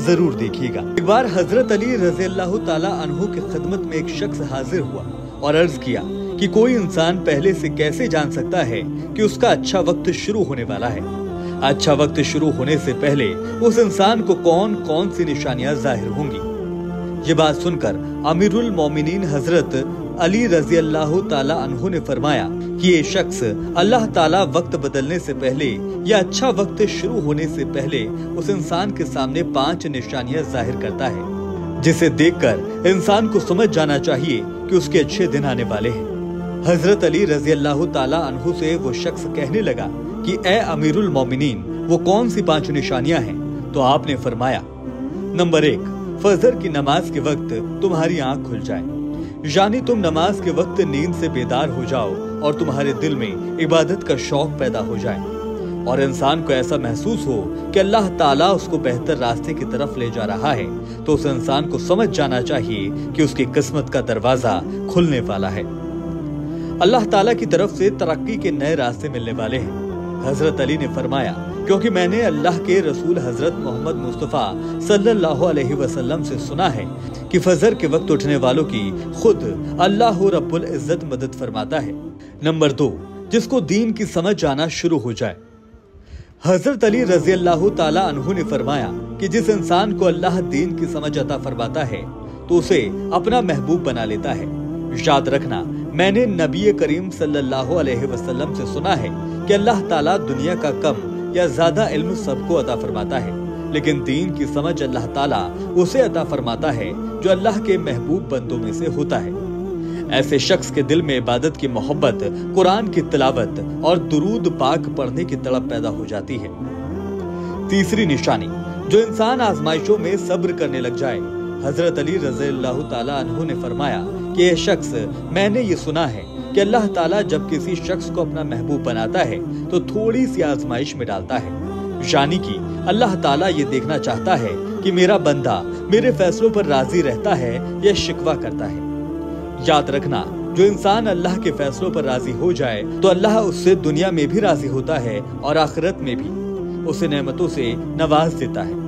जरूर देखिएगा। एक बार हजरत अली रज़ी अल्लाह ताला अन्हु की खिदमत में एक शख्स हाजिर हुआ और अर्ज किया कि कोई इंसान पहले से कैसे जान सकता है कि उसका अच्छा वक्त शुरू होने वाला है। अच्छा वक्त शुरू होने से पहले उस इंसान को कौन कौन सी निशानियां जाहिर होंगी। ये बात सुनकर अमीरुल मोमिनीन हजरत अली रज़ी अल्लाह ताला अन्हु ने फरमाया कि ये शख्स अल्लाह ताला वक्त बदलने से पहले या अच्छा वक्त शुरू होने से पहले उस इंसान के सामने 5 निशानियां जाहिर करता है, जिसे देखकर इंसान को समझ जाना चाहिए कि उसके अच्छे दिन आने वाले हैं। हजरत अली रज़ी अल्लाह ताला अन्हु से वो शख्स कहने लगा कि ए अमीरुल मोमिनीन, वो कौन सी 5 निशानियां हैं? तो आपने फरमाया, नंबर 1, फजर की नमाज के वक्त तुम्हारी आंख खुल जाए, यानी तुम नमाज के वक्त नींद से बेदार हो जाओ और तुम्हारे दिल में इबादत का शौक पैदा हो जाए और इंसान को ऐसा महसूस हो कि अल्लाह ताला उसको बेहतर रास्ते की तरफ ले जा रहा है, तो उस इंसान को समझ जाना चाहिए कि उसकी किस्मत का दरवाजा खुलने वाला है, अल्लाह ताला की तरफ से तरक्की के नए रास्ते मिलने वाले हैं। हजरत अली ने फरमाया, क्योंकि मैंने अल्लाह के रसूल हजरत मोहम्मद मुस्तफा सल्लल्लाहु अलैहि वसल्लम से सुना है कि फजर के वक्त उठने वालों की खुद अल्लाह रब्बुल इज्जत मदद फरमाता है। नंबर 2, जिसको दीन की समझ आना शुरू हो जाए। हजरत अली रज़ी अल्लाह ताला अन्हु ने फरमाया कि जिस इंसान को अल्लाह दीन की समझ अता फरमाता है तो उसे अपना महबूब बना लेता है। याद रखना, मैंने नबी करीम सल्लल्लाहु अलैहि वसल्लम से सुना है कि अल्लाह ताला दुनिया का कम या ज्यादा इल्म सबको अता फरमाता है, लेकिन दीन की समझ अल्लाह ताला उसे अता फरमाता है जो अल्लाह के महबूब बंदों में से होता है। ऐसे शख्स के दिल में इबादत की मोहब्बत, कुरान की तिलावत और दुरूद पाक पढ़ने की तड़प पैदा हो जाती है। तीसरी निशानी, जो इंसान आजमाइशों में सब्र करने लग जाए। हजरत अली रज़ी अल्लाह ताला अन्हु ने फरमाया कि यह शख्स, मैंने ये सुना है कि अल्लाह ताला जब किसी शख्स को अपना महबूब बनाता है तो थोड़ी सी आजमाइश में डालता है, यानी कि अल्लाह ताला ये देखना चाहता है कि मेरा बंदा मेरे फैसलों पर राजी रहता है या शिकवा करता है। याद रखना, जो इंसान अल्लाह के फैसलों पर राजी हो जाए तो अल्लाह उससे दुनिया में भी राजी होता है और आखिरत में भी उसे नेमतों से नवाज देता है।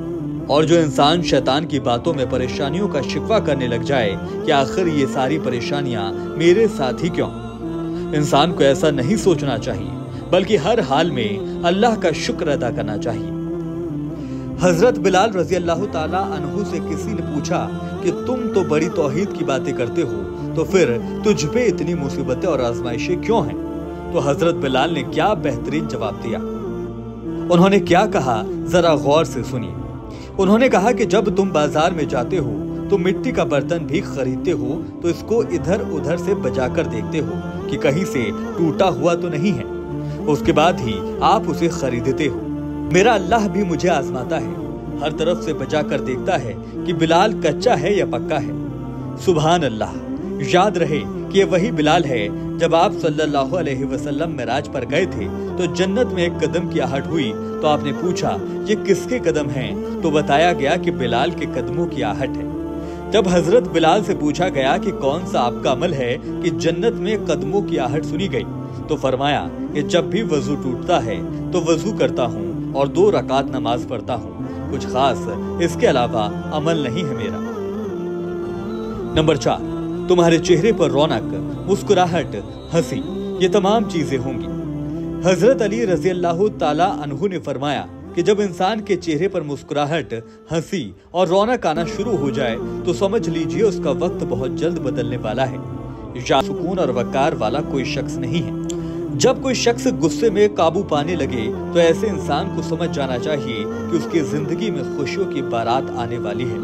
और जो इंसान शैतान की बातों में परेशानियों का शिकवा करने लग जाए कि आखिर ये सारी परेशानियां मेरे साथ ही क्यों, इंसान को ऐसा नहीं सोचना चाहिए, बल्कि हर हाल में अल्लाह का शुक्र अदा करना चाहिए। हजरत बिलाल रज़ी अल्लाह ताला अन्हु से किसी ने पूछा कि तुम तो बड़ी तौहीद की बातें करते हो, तो फिर तुझ पे इतनी मुसीबतें और आजमाइशें क्यों हैं? तो हजरत बिलाल ने क्या बेहतरीन जवाब दिया। उन्होंने क्या कहा, जरा गौर से सुनिए। उन्होंने कहा कि जब तुम बाजार में जाते हो तो मिट्टी का बर्तन भी खरीदते हो तो इसको इधर उधर से बजाकर देखते हो कि कहीं से टूटा हुआ तो नहीं है, उसके बाद ही आप उसे खरीदते हो। मेरा अल्लाह भी मुझे आजमाता है, हर तरफ से बजाकर देखता है कि बिलाल कच्चा है या पक्का है। सुभान अल्लाह। याद रहे कि ये वही बिलाल है जब आप सल्लल्लाहु अलैहि वसल्लम मेराज पर गए थे तो जन्नत में एक कदम की आहट हुई तो आपने पूछा ये किसके कदम हैं? तो बताया गया कि बिलाल के कदमों की आहट है। जब हजरत बिलाल से पूछा गया कि कौन सा आपका अमल है कि जन्नत में कदमों की आहट सुनी गई, तो फरमाया कि जब भी वजू टूटता है तो वजू करता हूँ और 2 रकात नमाज पढ़ता हूँ, कुछ खास इसके अलावा अमल नहीं है मेरा। नंबर 4, तुम्हारे चेहरे पर रौनक, मुस्कुराहट, हंसी, ये तमाम चीजें होंगी। हजरत अली रज़ी अल्लाह ताला अन्हु ने फरमाया कि जब इंसान के चेहरे पर मुस्कुराहट, हंसी और रौनक आना शुरू हो जाए तो समझ लीजिए उसका वक्त बहुत जल्द बदलने वाला है। या सुकून और वकार वाला कोई शख्स नहीं है। जब कोई शख्स गुस्से में काबू पाने लगे तो ऐसे इंसान को समझ जाना चाहिए कि उसकी जिंदगी में खुशियों की बारात आने वाली है।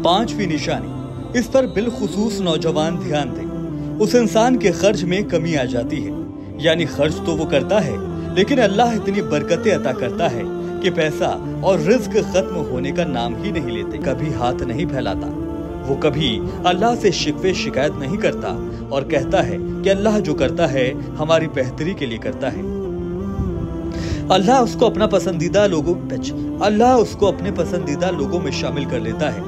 5वीं निशानी, इस पर बिलखुसूस नौजवान ध्यान दें। उस इंसान के खर्च में कमी आ जाती है, यानी खर्च तो वो करता है लेकिन अल्लाह इतनी बरकतें अता करता है कि पैसा और रिज्क खत्म होने का नाम ही नहीं लेते। कभी हाथ नहीं फैलाता, वो कभी अल्लाह से शिकवे शिकायत नहीं करता और कहता है कि अल्लाह जो करता है हमारी बेहतरी के लिए करता है। अल्लाह उसको अपने पसंदीदा लोगों में शामिल कर लेता है।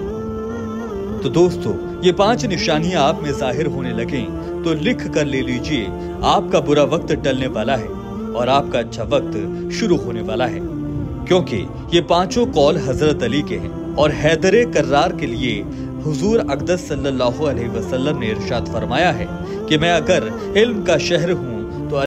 तो दोस्तों, ये 5 निशानियां आप में जाहिर होने लगें तो लिख कर ले लीजिए, आपका बुरा वक्त टलने वाला है और आपका अच्छा वक्त शुरू होने वाला है। क्योंकि ये पांचों कौल हजरत अली के हैं और हैदर कर्रार के लिए हुजूर अक़दस सल्लल्लाहु अलैहि वसल्लम ने इरशाद फरमाया है कि मैं अगर इल्म का शहर हूँ